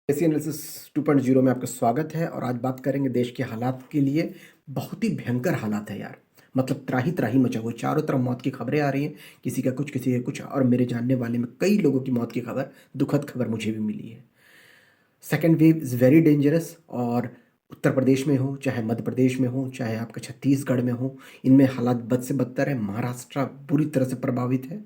देसी एनालिसिस 2.0 में आपका स्वागत है और आज बात करेंगे देश के हालात के लिए। बहुत ही भयंकर हालात है यार। मतलब त्राही त्राही मचा हुआ, चारों तरफ मौत की खबरें आ रही हैं, किसी का कुछ किसी का कुछ। और मेरे जानने वाले में कई लोगों की मौत की खबर, दुखद खबर मुझे भी मिली है। Second wave is very dangerous. और उत्तर प्रदेश में हो, चाहे मध्य प्रदेश में हो, चाहे आपका छत्तीसगढ़ में हो, इनमें हालात बद से बदतर है। महाराष्ट्र बुरी तरह से प्रभावित है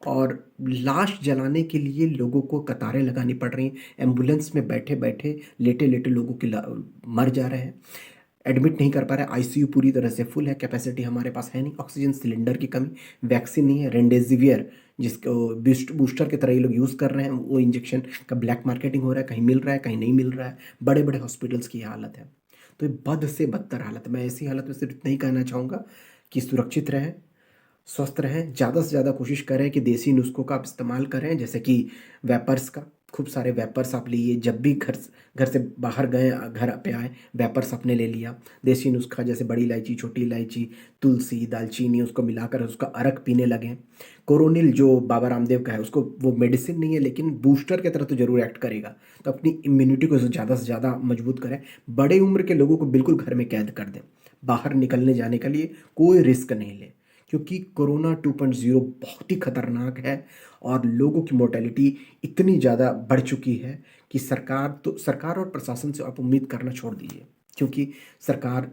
और लाश जलाने के लिए लोगों को कतारें लगानी पड़ रही हैं। एम्बुलेंस में बैठे बैठे लेटे लेटे लोगों की मर जा रहे हैं, एडमिट नहीं कर पा रहे। आईसीयू पूरी तरह से फुल है, कैपेसिटी हमारे पास है नहीं। ऑक्सीजन सिलेंडर की कमी, वैक्सीन नहीं है। रेमडेसिवियर जिसको बूस्टर की तरह ये लोग यूज़ कर रहे हैं, वो इंजेक्शन का ब्लैक मार्केटिंग हो रहा है, कहीं मिल रहा है कहीं नहीं मिल रहा है। बड़े बड़े हॉस्पिटल्स की ये हालत है। तो ये बद से बदतर हालत है। मैं ऐसी हालत में सिर्फ इतना ही कहना चाहूँगा कि सुरक्षित रहें, स्वस्थ रहें, ज़्यादा से ज़्यादा कोशिश करें कि देसी नुस्खों का आप इस्तेमाल करें, जैसे कि वेपर्स का। खूब सारे वेपर्स आप लीजिए, जब भी घर से बाहर गए, घर पे आए, वेपर्स आपने ले लिया। देसी नुस्खा जैसे बड़ी इलायची, छोटी इलायची, तुलसी, दालचीनी, उसको मिलाकर उसका अर्क पीने लगें। कोरोनिल जो बाबा रामदेव का है, उसको वो मेडिसिन नहीं है लेकिन बूस्टर की तरह तो ज़रूर एक्ट करेगा। तो अपनी इम्यूनिटी को ज़्यादा से ज़्यादा मजबूत करें। बड़े उम्र के लोगों को बिल्कुल घर में कैद कर दें, बाहर निकलने जाने के लिए कोई रिस्क नहीं लें, क्योंकि कोरोना 2.0 बहुत ही खतरनाक है और लोगों की मोर्टेलिटी इतनी ज़्यादा बढ़ चुकी है कि सरकार और प्रशासन से आप उम्मीद करना छोड़ दीजिए, क्योंकि सरकार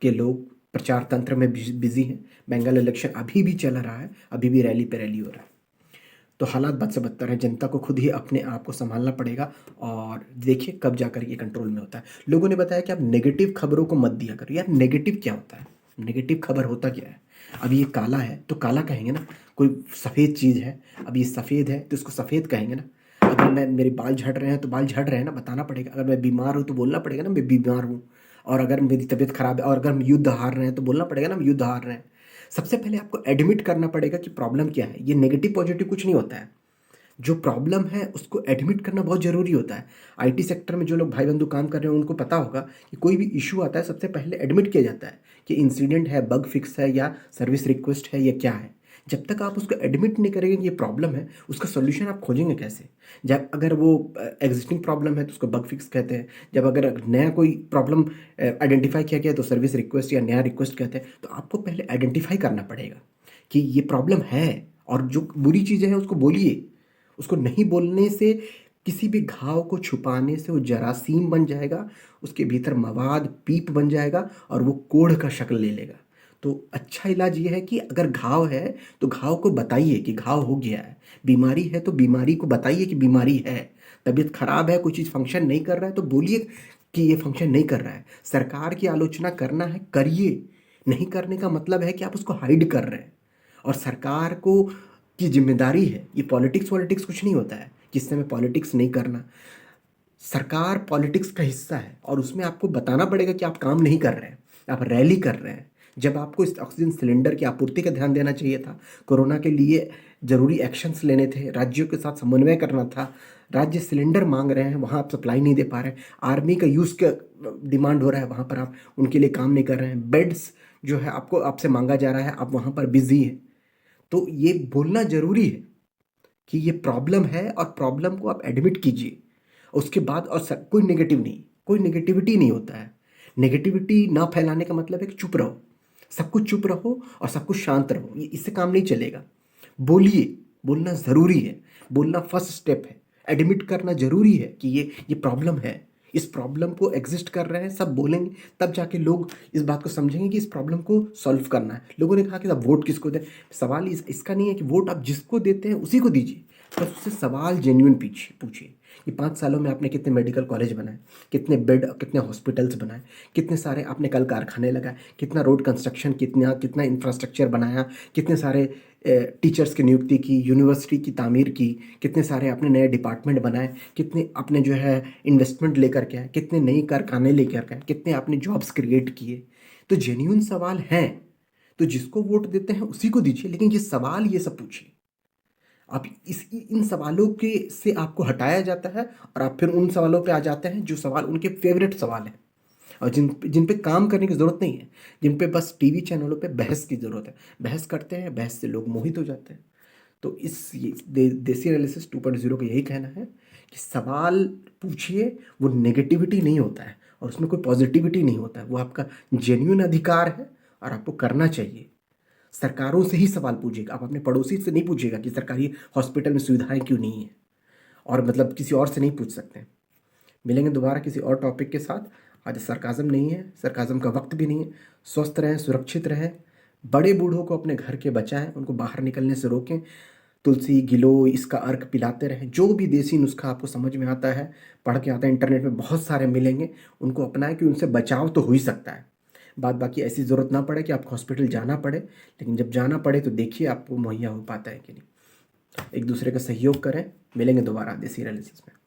के लोग प्रचार तंत्र में बिजी हैं। बंगाल इलेक्शन अभी भी चल रहा है, अभी भी रैली पे रैली हो रहा है। तो हालात बद से बदतर है। जनता को खुद ही अपने आप को संभालना पड़ेगा और देखिए कब जाकर ये कंट्रोल में होता है। लोगों ने बताया कि आप नेगेटिव खबरों को मत दिया करो। यार नेगेटिव क्या होता है? नेगेटिव खबर होता क्या है? अब ये काला है तो काला कहेंगे ना। कोई सफ़ेद चीज़ है, अब ये सफ़ेद है तो इसको सफ़ेद कहेंगे ना। अगर मेरे बाल झड़ रहे हैं तो बाल झड़ रहे हैं ना, बताना पड़ेगा। अगर मैं बीमार हूँ तो बोलना पड़ेगा ना मैं बीमार हूँ। और अगर मेरी तबीयत खराब है और अगर हम युद्ध हार रहे हैं तो बोलना पड़ेगा ना हम युद्ध हार रहे हैं। सबसे पहले आपको एडमिट करना पड़ेगा कि प्रॉब्लम क्या है। ये नेगेटिव पॉजिटिव कुछ नहीं होता है। जो प्रॉब्लम है उसको एडमिट करना बहुत ज़रूरी होता है। आईटी सेक्टर में जो लोग भाई बंधु काम कर रहे हैं उनको पता होगा कि कोई भी इशू आता है सबसे पहले एडमिट किया जाता है कि इंसिडेंट है, बग फिक्स है या सर्विस रिक्वेस्ट है या क्या है। जब तक आप उसको एडमिट नहीं करेंगे कि ये प्रॉब्लम है, उसका सोल्यूशन आप खोजेंगे कैसे? जब अगर वो एग्जिस्टिंग प्रॉब्लम है तो उसको बग फिक्स कहते हैं। जब अगर नया कोई प्रॉब्लम आइडेंटिफाई किया गया तो सर्विस रिक्वेस्ट या नया रिक्वेस्ट कहते हैं। तो आपको पहले आइडेंटिफाई करना पड़ेगा कि ये प्रॉब्लम है, और जो बुरी चीज़ें हैं उसको बोलिए। उसको नहीं बोलने से, किसी भी घाव को छुपाने से वो जरासीम बन जाएगा, उसके भीतर मवाद पीप बन जाएगा और वो कोढ़ का शक्ल ले लेगा। तो अच्छा इलाज ये है कि अगर घाव है तो घाव को बताइए कि घाव हो गया है। बीमारी है तो बीमारी को बताइए कि बीमारी है। तबीयत खराब है, कोई चीज़ फंक्शन नहीं कर रहा है तो बोलिए कि ये फंक्शन नहीं कर रहा है। सरकार की आलोचना करना है, करिए। नहीं करने का मतलब है कि आप उसको हाइड कर रहे हैं। और सरकार को की जिम्मेदारी है, ये पॉलिटिक्स वॉलिटिक्स कुछ नहीं होता है जिससे हमें पॉलिटिक्स नहीं करना। सरकार पॉलिटिक्स का हिस्सा है और उसमें आपको बताना पड़ेगा कि आप काम नहीं कर रहे हैं, आप रैली कर रहे हैं। जब आपको इस ऑक्सीजन सिलेंडर की आपूर्ति का ध्यान देना चाहिए था, कोरोना के लिए ज़रूरी एक्शंस लेने थे, राज्यों के साथ समन्वय करना था। राज्य सिलेंडर मांग रहे हैं, वहाँ आप सप्लाई नहीं दे पा रहे हैं। आर्मी का यूज़ का डिमांड हो रहा है, वहाँ पर आप उनके लिए काम नहीं कर रहे हैं। बेड्स जो है आपको आपसे मांगा जा रहा है, आप वहाँ पर बिजी हैं। तो ये बोलना ज़रूरी है कि ये प्रॉब्लम है और प्रॉब्लम को आप एडमिट कीजिए। उसके बाद और कोई नेगेटिव नहीं, कोई नेगेटिविटी नहीं होता है। नेगेटिविटी ना फैलाने का मतलब है कि चुप रहो, सब कुछ चुप रहो और सब कुछ शांत रहो। ये इससे काम नहीं चलेगा। बोलिए, बोलना ज़रूरी है, बोलना फर्स्ट स्टेप है। एडमिट करना ज़रूरी है कि ये प्रॉब्लम है, इस प्रॉब्लम को एग्जिस्ट कर रहे हैं, सब बोलेंगे तब जाके लोग इस बात को समझेंगे कि इस प्रॉब्लम को सॉल्व करना है। लोगों ने कहा कि अब वोट किसको दें। सवाल इसका नहीं है कि वोट आप जिसको देते हैं उसी को दीजिए, बस उससे सवाल जेन्युइन पूछिए कि 5 सालों में आपने कितने मेडिकल कॉलेज बनाए, कितने बेड, कितने हॉस्पिटल्स बनाए, कितने सारे आपने कल कारखाने लगाए, कितना रोड कंस्ट्रक्शन, कितना कितना इंफ्रास्ट्रक्चर बनाया, कितने सारे टीचर्स की नियुक्ति की, यूनिवर्सिटी की तामीर की, कितने सारे आपने नए डिपार्टमेंट बनाए, कितने आपने जो है इन्वेस्टमेंट लेकर के आए, कितने नए कारखाने लेकर के आए, कितने आपने जॉब्स क्रिएट किए। तो जेन्युइन सवाल हैं तो जिसको वोट देते हैं उसी को दीजिए, लेकिन ये सवाल ये सब पूछिए। आप इन सवालों के से आपको हटाया जाता है और आप फिर उन सवालों पे आ जाते हैं जो सवाल उनके फेवरेट सवाल हैं और जिन जिन पे काम करने की ज़रूरत नहीं है, जिन पे बस टीवी चैनलों पे बहस की ज़रूरत है। बहस करते हैं, बहस से लोग मोहित हो जाते हैं। तो देसी एनालिसिस 2.0 का यही कहना है कि सवाल पूछिए, वो नेगेटिविटी नहीं होता है और उसमें कोई पॉजिटिविटी नहीं होता है, वो आपका जेन्युइन अधिकार है और आपको करना चाहिए। सरकारों से ही सवाल पूछिएगा, आप अपने पड़ोसी से नहीं पूछिएगा कि सरकारी हॉस्पिटल में सुविधाएं क्यों नहीं है, और मतलब किसी और से नहीं पूछ सकते। मिलेंगे दोबारा किसी और टॉपिक के साथ। आज सरकाज़म नहीं है, सरकाज़म का वक्त भी नहीं है। स्वस्थ रहें, सुरक्षित रहें, बड़े बूढ़ों को अपने घर के बचाएं, उनको बाहर निकलने से रोकें। तुलसी, गिलोय, इसका अर्क पिलाते रहें। जो भी देसी नुस्खा आपको समझ में आता है, पढ़ के आता है, इंटरनेट में बहुत सारे मिलेंगे, उनको अपनाएं कि उनसे बचाव तो हो ही सकता है। बात बाकी ऐसी ज़रूरत ना पड़े कि आपको हॉस्पिटल जाना पड़े, लेकिन जब जाना पड़े तो देखिए आपको मुहैया हो पाता है कि नहीं। एक दूसरे का सहयोग करें। मिलेंगे दोबारा देसी एनालिसिस में।